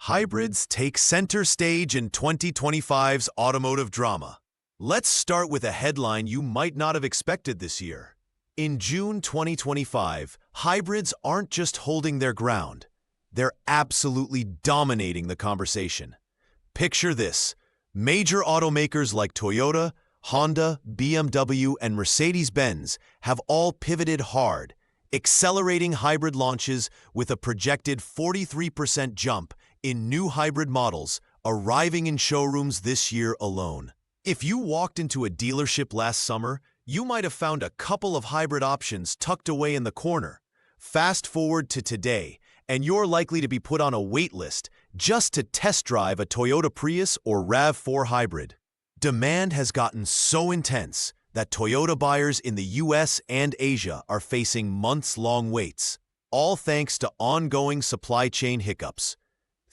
Hybrids take center stage in 2025's automotive drama. Let's start with a headline you might not have expected this year. In June 2025, hybrids aren't just holding their ground. They're absolutely dominating the conversation. Picture this. Major automakers like Toyota, Honda, BMW, and Mercedes-Benz have all pivoted hard, accelerating hybrid launches with a projected 43% jump in new hybrid models arriving in showrooms this year alone. If you walked into a dealership last summer, you might have found a couple of hybrid options tucked away in the corner. Fast forward to today, and you're likely to be put on a wait list just to test drive a Toyota Prius or RAV4 hybrid. Demand has gotten so intense that Toyota buyers in the US and Asia are facing months-long waits, all thanks to ongoing supply chain hiccups.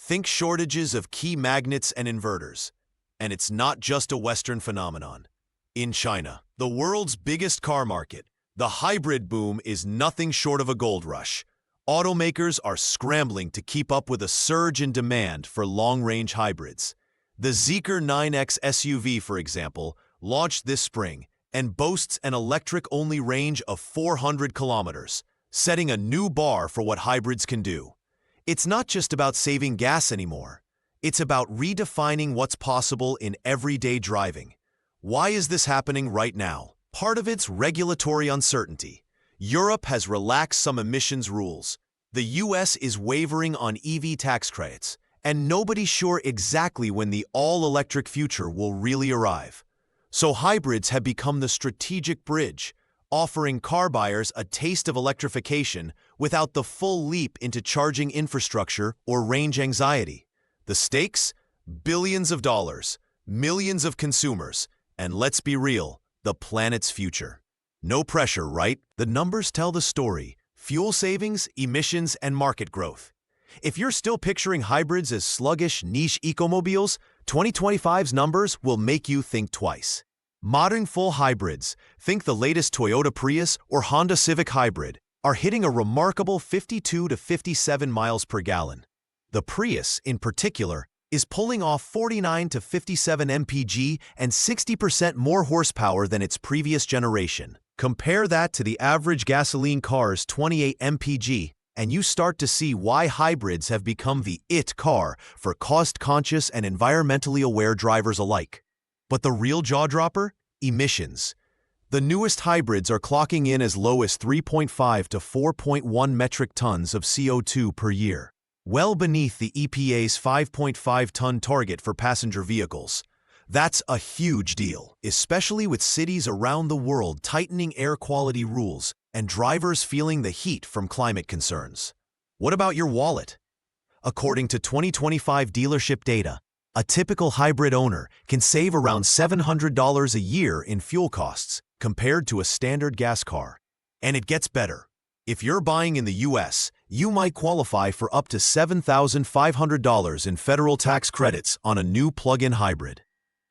Think shortages of key magnets and inverters. And it's not just a Western phenomenon. In China, the world's biggest car market, the hybrid boom is nothing short of a gold rush. Automakers are scrambling to keep up with a surge in demand for long-range hybrids. The Zeekr 9X SUV, for example, launched this spring and boasts an electric-only range of 400 kilometers, setting a new bar for what hybrids can do. It's not just about saving gas anymore. It's about redefining what's possible in everyday driving. Why is this happening right now? Part of it's regulatory uncertainty. Europe has relaxed some emissions rules. The US is wavering on EV tax credits, and nobody's sure exactly when the all-electric future will really arrive. So hybrids have become the strategic bridge, offering car buyers a taste of electrification without the full leap into charging infrastructure or range anxiety. The stakes? Billions of dollars, millions of consumers, and let's be real, the planet's future. No pressure, right? The numbers tell the story. Fuel savings, emissions, and market growth. If you're still picturing hybrids as sluggish, niche ecomobiles, 2025's numbers will make you think twice. Modern full hybrids, think the latest Toyota Prius or Honda Civic Hybrid, are hitting a remarkable 52 to 57 miles per gallon. The Prius, in particular, is pulling off 49 to 57 mpg and 60% more horsepower than its previous generation. Compare that to the average gasoline car's 28 mpg, and you start to see why hybrids have become the it car for cost-conscious and environmentally aware drivers alike. But the real jaw-dropper? Emissions. The newest hybrids are clocking in as low as 3.5 to 4.1 metric tons of CO2 per year, well beneath the EPA's 5.5-ton target for passenger vehicles. That's a huge deal, especially with cities around the world tightening air quality rules and drivers feeling the heat from climate concerns. What about your wallet? According to 2025 dealership data, a typical hybrid owner can save around $700 a year in fuel costs compared to a standard gas car. And it gets better. If you're buying in the US, you might qualify for up to $7,500 in federal tax credits on a new plug-in hybrid,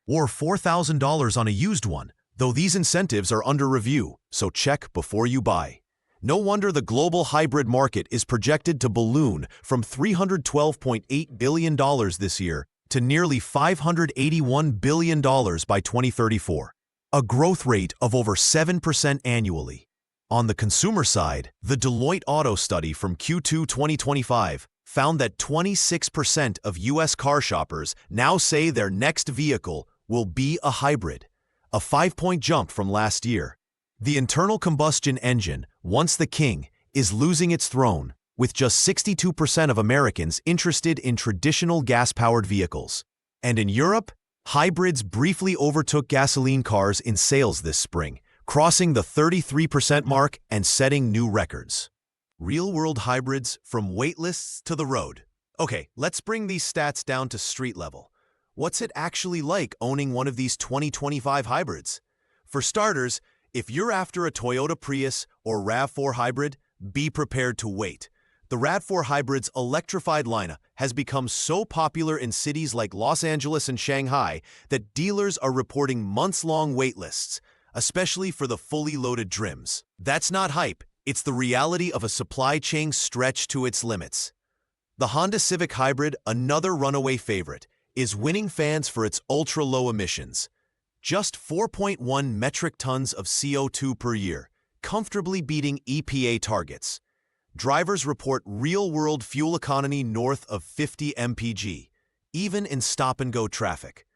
or $4,000 on a used one, though these incentives are under review, so check before you buy. No wonder the global hybrid market is projected to balloon from $312.8 billion this year to nearly $581 billion by 2034, a growth rate of over 7% annually. On the consumer side, the Deloitte Auto study from Q2 2025 found that 26% of US car shoppers now say their next vehicle will be a hybrid, a 5-point jump from last year. The internal combustion engine, once the king, is losing its throne, with just 62% of Americans interested in traditional gas-powered vehicles. And in Europe, hybrids briefly overtook gasoline cars in sales this spring, crossing the 33% mark and setting new records. Real-world hybrids from waitlists to the road. Okay, let's bring these stats down to street level. What's it actually like owning one of these 2025 hybrids? For starters, if you're after a Toyota Prius or RAV4 hybrid, be prepared to wait. The RAV4 hybrid's electrified lineup has become so popular in cities like Los Angeles and Shanghai that dealers are reporting months-long wait lists, especially for the fully loaded trims. That's not hype, it's the reality of a supply chain stretched to its limits. The Honda Civic Hybrid, another runaway favorite, is winning fans for its ultra-low emissions. Just 4.1 metric tons of CO2 per year, comfortably beating EPA targets. Drivers report real-world fuel economy north of 50 mpg, even in stop-and-go traffic.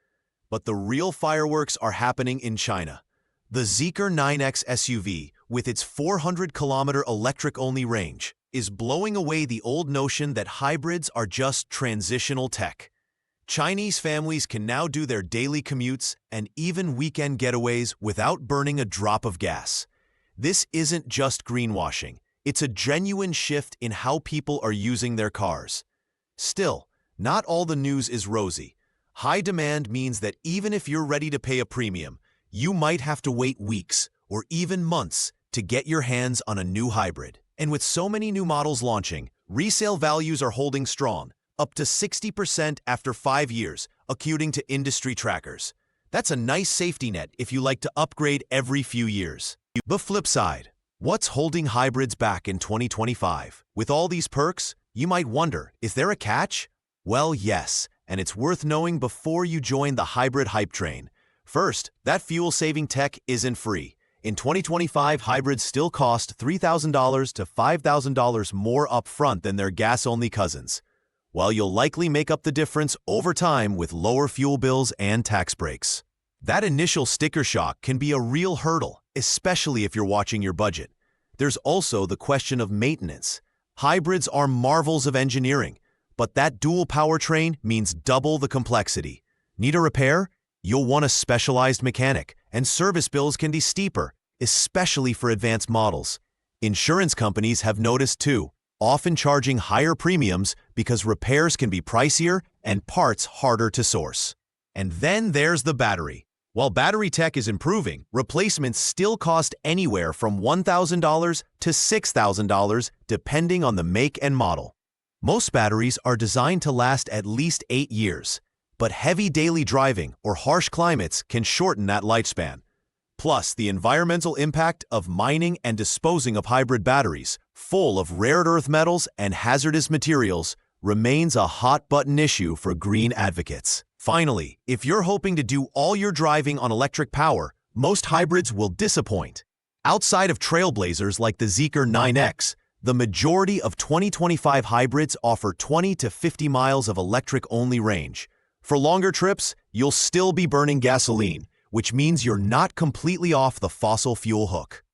But the real fireworks are happening in China. The Zeekr 9X SUV, with its 400-kilometer electric-only range, is blowing away the old notion that hybrids are just transitional tech. Chinese families can now do their daily commutes and even weekend getaways without burning a drop of gas. This isn't just greenwashing. It's a genuine shift in how people are using their cars. Still, not all the news is rosy. High demand means that even if you're ready to pay a premium, you might have to wait weeks or even months to get your hands on a new hybrid. And with so many new models launching, resale values are holding strong, up to 60% after 5 years, according to industry trackers. That's a nice safety net if you like to upgrade every few years. The flip side, what's holding hybrids back in 2025? With all these perks, you might wonder, is there a catch? Well, yes, and it's worth knowing before you join the hybrid hype train. First, that fuel-saving tech isn't free. In 2025, hybrids still cost $3,000 to $5,000 more upfront than their gas-only cousins. While you'll likely make up the difference over time with lower fuel bills and tax breaks. That initial sticker shock can be a real hurdle, especially if you're watching your budget. There's also the question of maintenance. Hybrids are marvels of engineering, but that dual powertrain means double the complexity. Need a repair? You'll want a specialized mechanic, and service bills can be steeper, especially for advanced models. Insurance companies have noticed too, often charging higher premiums because repairs can be pricier and parts harder to source. And then there's the battery. While battery tech is improving, replacements still cost anywhere from $1,000 to $6,000 depending on the make and model. Most batteries are designed to last at least 8 years, but heavy daily driving or harsh climates can shorten that lifespan. Plus, the environmental impact of mining and disposing of hybrid batteries, full of rare earth metals and hazardous materials, remains a hot-button issue for green advocates. Finally, if you're hoping to do all your driving on electric power, most hybrids will disappoint. Outside of trailblazers like the Zeekr 9X, the majority of 2025 hybrids offer 20 to 50 miles of electric-only range. For longer trips, you'll still be burning gasoline, which means you're not completely off the fossil fuel hook.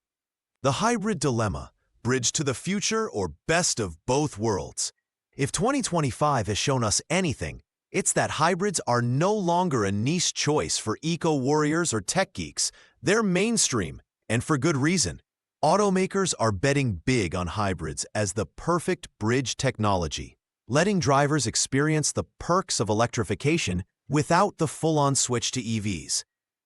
The hybrid dilemma, bridge to the future or best of both worlds. If 2025 has shown us anything, it's that hybrids are no longer a niche choice for eco-warriors or tech geeks. They're mainstream, and for good reason. Automakers are betting big on hybrids as the perfect bridge technology, letting drivers experience the perks of electrification without the full-on switch to EVs.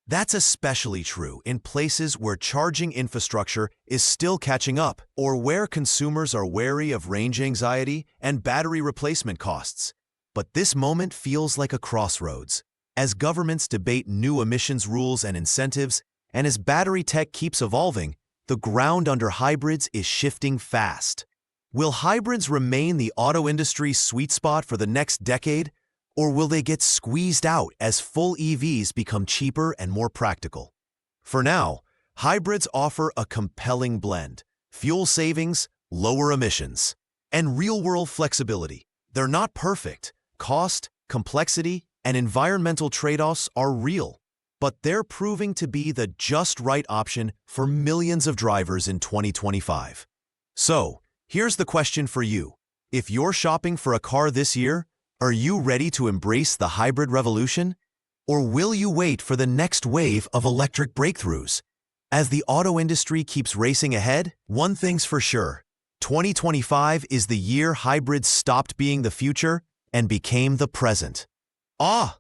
That's especially true in places where charging infrastructure is still catching up, or where consumers are wary of range anxiety and battery replacement costs. But this moment feels like a crossroads. As governments debate new emissions rules and incentives, and as battery tech keeps evolving, the ground under hybrids is shifting fast. Will hybrids remain the auto industry's sweet spot for the next decade, or will they get squeezed out as full EVs become cheaper and more practical? For now, hybrids offer a compelling blend: fuel savings, lower emissions, and real-world flexibility. They're not perfect. Cost, complexity, and environmental trade-offs are real, but they're proving to be the just right option for millions of drivers in 2025. So, here's the question for you. If you're shopping for a car this year, are you ready to embrace the hybrid revolution? Or will you wait for the next wave of electric breakthroughs? As the auto industry keeps racing ahead, one thing's for sure. 2025 is the year hybrids stopped being the future and became the present. Ah,